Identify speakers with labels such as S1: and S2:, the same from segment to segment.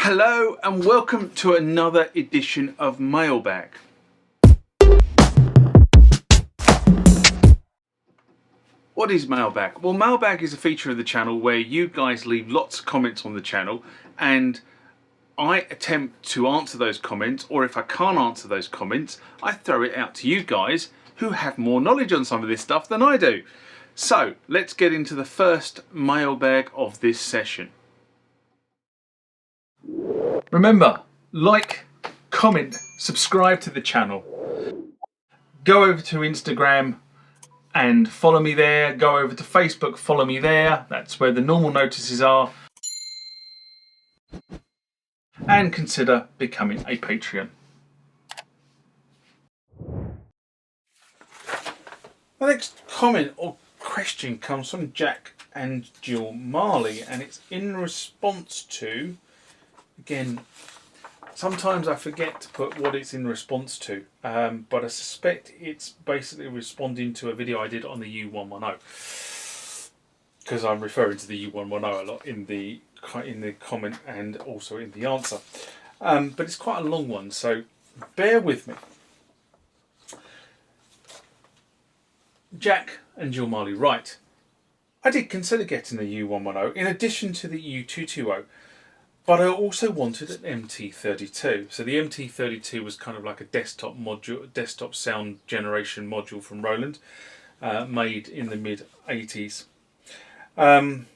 S1: Hello and welcome to another edition of Mailbag. What is Mailbag? Well, Mailbag is a feature of the channel where you guys leave lots of comments on the channel and I attempt to answer those comments, or if I can't answer those comments, I throw it out to you guys who have more knowledge on some of this stuff than I do. So let's get into the first mailbag of this session. Remember, like, comment, subscribe to the channel. Go over to Instagram and follow me there. Go over to Facebook, follow me there. That's where the normal notices are. And consider becoming a Patreon. The next comment or question comes from Jack and Jill Marley, and it's in response to, again, sometimes I forget to put what it's in response to, but I suspect it's basically responding to a video I did on the U-110, because I'm referring to the U-110 a lot in the comment and also in the answer. But it's quite a long one, so bear with me. Jack and Jill Marley write, I did consider getting the U-110 in addition to the U-220, but I also wanted an MT-32. So the MT-32 was kind of like a desktop module, desktop sound generation module from Roland, made in the mid-80s. And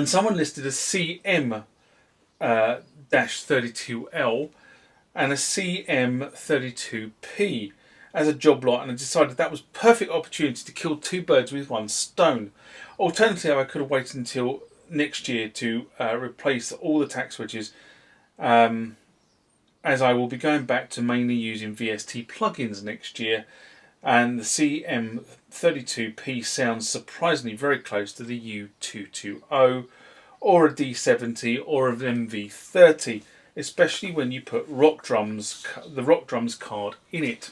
S1: someone listed a CM-32L and a CM-32P as a job lot, and I decided that was perfect opportunity to kill two birds with one stone. Alternatively, I could have waited until next year to replace all the tack switches, as I will be going back to mainly using VST plugins next year, and the CM-32P sounds surprisingly very close to the U-220 or a D70 or an MV30, especially when you put the rock drums card in it.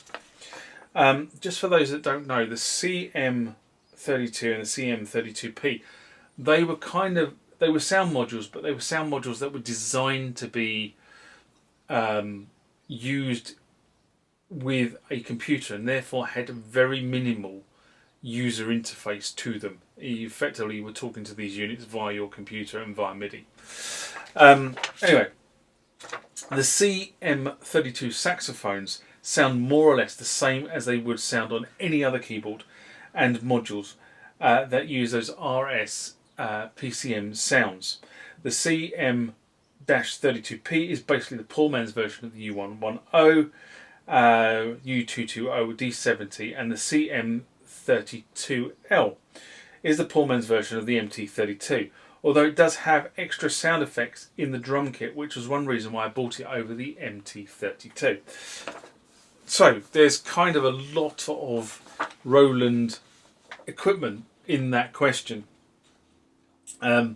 S1: Just for those that don't know, the CM-32 and the CM-32P, they were sound modules, but they were sound modules that were designed to be used with a computer and therefore had a very minimal user interface to them. You effectively were talking to these units via your computer and via MIDI. Anyway, the CM-32 saxophones sound more or less the same as they would sound on any other keyboard and modules that use those RS PCM sounds. The CM-32P is basically the poor man's version of the U-110, U-220, D70, and the CM-32L is the poor man's version of the MT-32, although it does have extra sound effects in the drum kit, which was one reason why I bought it over the MT-32. So there's kind of a lot of Roland equipment in that question. The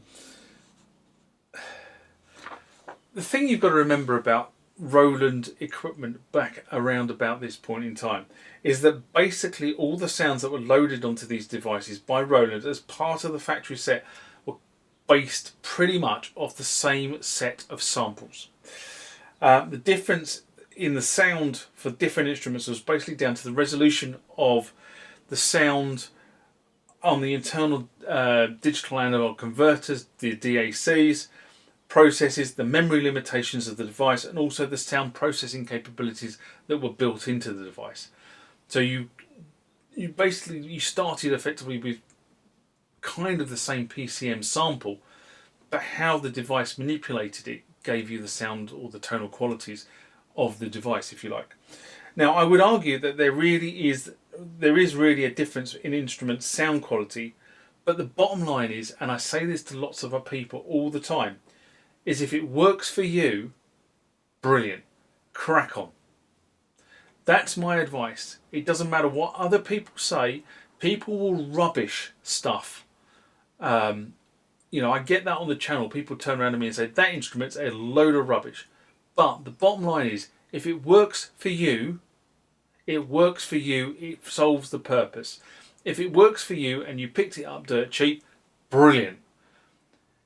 S1: thing you've got to remember about Roland equipment back around about this point in time is that basically all the sounds that were loaded onto these devices by Roland as part of the factory set were based pretty much off the same set of samples. The difference in the sound for different instruments was basically down to the resolution of the sound on the internal digital analog converters, the DACs, processes, the memory limitations of the device, and also the sound processing capabilities that were built into the device. So you started effectively with kind of the same PCM sample, but how the device manipulated it gave you the sound or the tonal qualities of the device, if you like. Now, I would argue that there is really a difference in instrument sound quality, but the bottom line is, and I say this to lots of other people all the time, is if it works for you, brilliant, crack on. That's my advice. It doesn't matter what other people say. People will rubbish stuff. You know, I get that on the channel. People turn around to me and say, that instrument's a load of rubbish. But the bottom line is, if it works for you, it works for you, it solves the purpose. If it works for you and you picked it up dirt cheap, brilliant.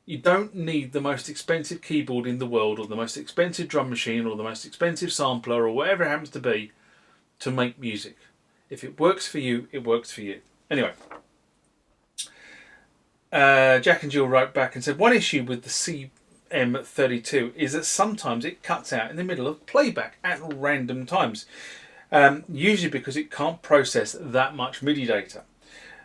S1: You don't need the most expensive keyboard in the world, or the most expensive drum machine, or the most expensive sampler, or whatever it happens to be, to make music. If it works for you, it works for you. Anyway, Jack and Jill wrote back and said, one issue with the CM32 is that sometimes it cuts out in the middle of playback at random times, usually because it can't process that much MIDI data.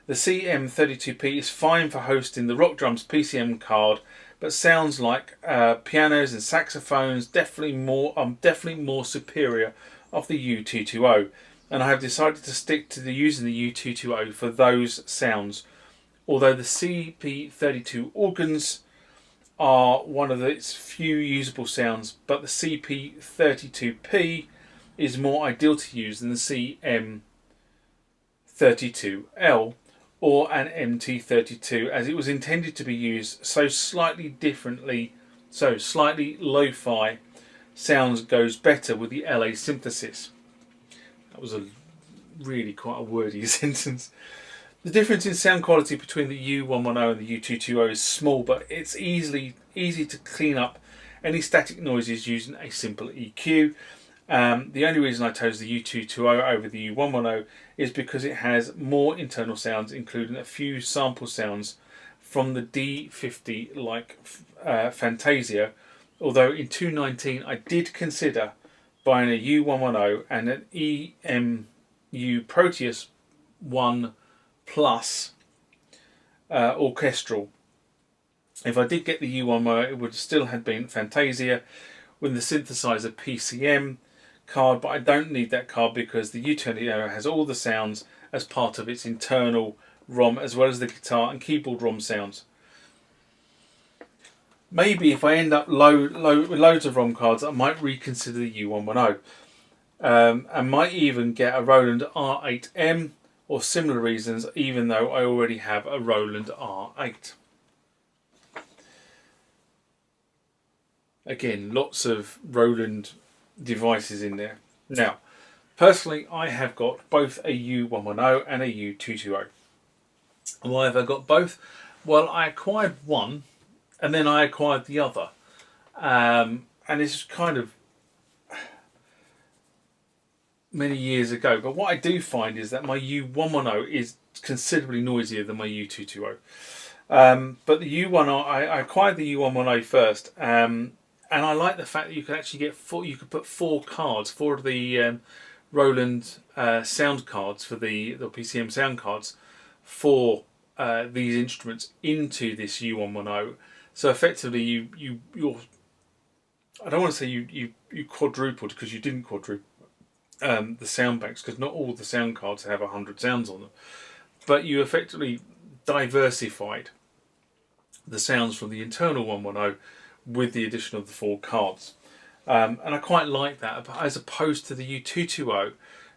S1: The CM32P is fine for hosting the Rock Drums PCM card, but sounds like pianos and saxophones definitely more superior of the U-220, and I have decided to stick to using the U-220 for those sounds. Although the CP32 organs are one of its few usable sounds, but the CP32P is more ideal to use than the CM-32L or an MT32, as it was intended to be used so slightly lo-fi sounds goes better with the LA synthesis. That was really quite a wordy sentence. The difference in sound quality between the U-110 and the U-220 is small, but it's easy to clean up any static noises using a simple EQ. The only reason I chose the U-220 over the U-110 is because it has more internal sounds, including a few sample sounds from the D50 like Fantasia, although in 2019 I did consider buying a U-110 and an EMU Proteus 1 Plus orchestral. If I did get the U-110, it would still have been Fantasia with the synthesizer PCM card, but I don't need that card because the U-220 has all the sounds as part of its internal ROM, as well as the guitar and keyboard ROM sounds. Maybe if I end up with loads of ROM cards, I might reconsider the U-110. And might even get a Roland R8M or similar reasons, even though I already have a Roland R8. Again, lots of Roland devices in there. Now, personally, I have got both a U-110 and a U-220. Why have I got both? Well, I acquired one and then I acquired the other. And this is kind of many years ago. But what I do find is that my U-110 is considerably noisier than my U-220. But the U-110, I acquired the U-110 first. And I like the fact that you can actually get you could put four of the Roland sound cards for the PCM sound cards for these instruments into this U-110. So effectively, you're I don't want to say you quadrupled, because you didn't quadruple the sound banks, because not all the sound cards have 100 sounds on them, but you effectively diversified the sounds from the internal 110 with the addition of the four cards. And I quite like that, as opposed to the U-220,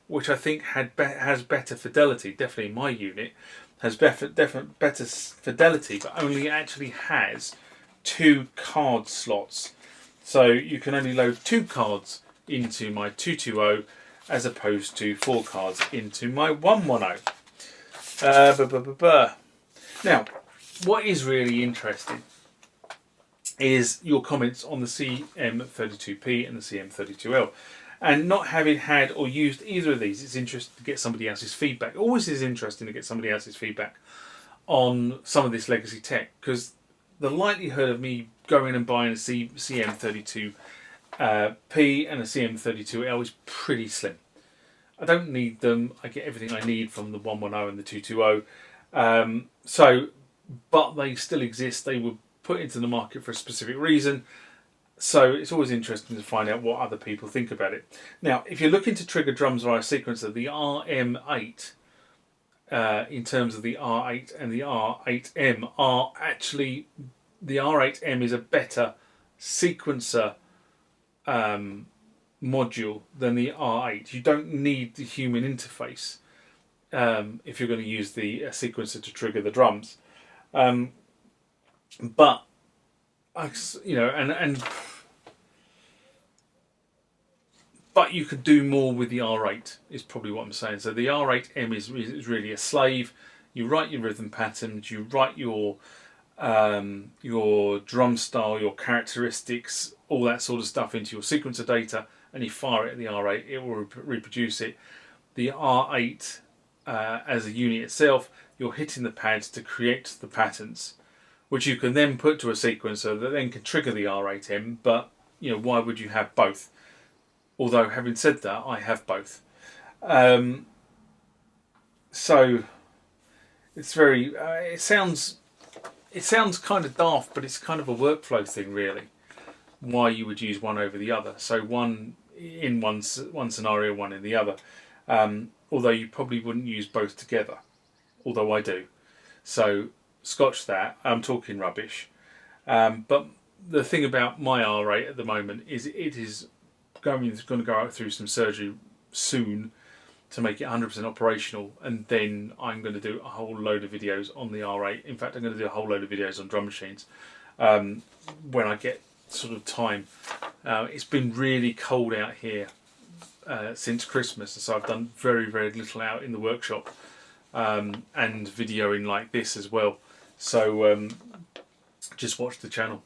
S1: which I think has better fidelity. Definitely my unit has better fidelity, but only actually has 2 card slots. So you can only load 2 cards into my 220 as opposed to 4 cards into my 110. Now, what is really interesting is your comments on the CM-32P and the CM-32L. And not having had or used either of these, it's interesting to get somebody else's feedback. It always is interesting to get somebody else's feedback on some of this legacy tech, because the likelihood of me going and buying a CM-32P and a CM-32L is pretty slim. I don't need them. I get everything I need from the 110 and the 220. But they still exist. They were put into the market for a specific reason. So it's always interesting to find out what other people think about it. Now, if you're looking to trigger drums via a sequencer, the RM8, in terms of the R8 and the R8M, are actually, the R8M is a better sequencer module than the R8. You don't need the human interface if you're going to use the sequencer to trigger the drums. But but you could do more with the R8, is probably what I'm saying. So the R8M is really a slave. You write your rhythm patterns, you write your your drum style, your characteristics, all that sort of stuff into your sequencer data, and you fire it at the R8, it will reproduce it. The R8 as a unit itself, you're hitting the pads to create the patterns, which you can then put to a sequencer that then can trigger the R8M. But you know, why would you have both? Although having said that, I have both. So it's very. It sounds kind of daft, but it's kind of a workflow thing, really. Why you would use one over the other? So one in one scenario, one in the other. Although you probably wouldn't use both together. Although I do. So scotch that. I'm talking rubbish. But the thing about my R8 at the moment is it is going to go out through some surgery soon to make it 100% operational, and then I'm going to do a whole load of videos on the R8. In fact, I'm going to do a whole load of videos on drum machines when I get sort of time. It's been really cold out here since Christmas, so I've done very, very little out in the workshop and videoing like this as well. So just watch the channel.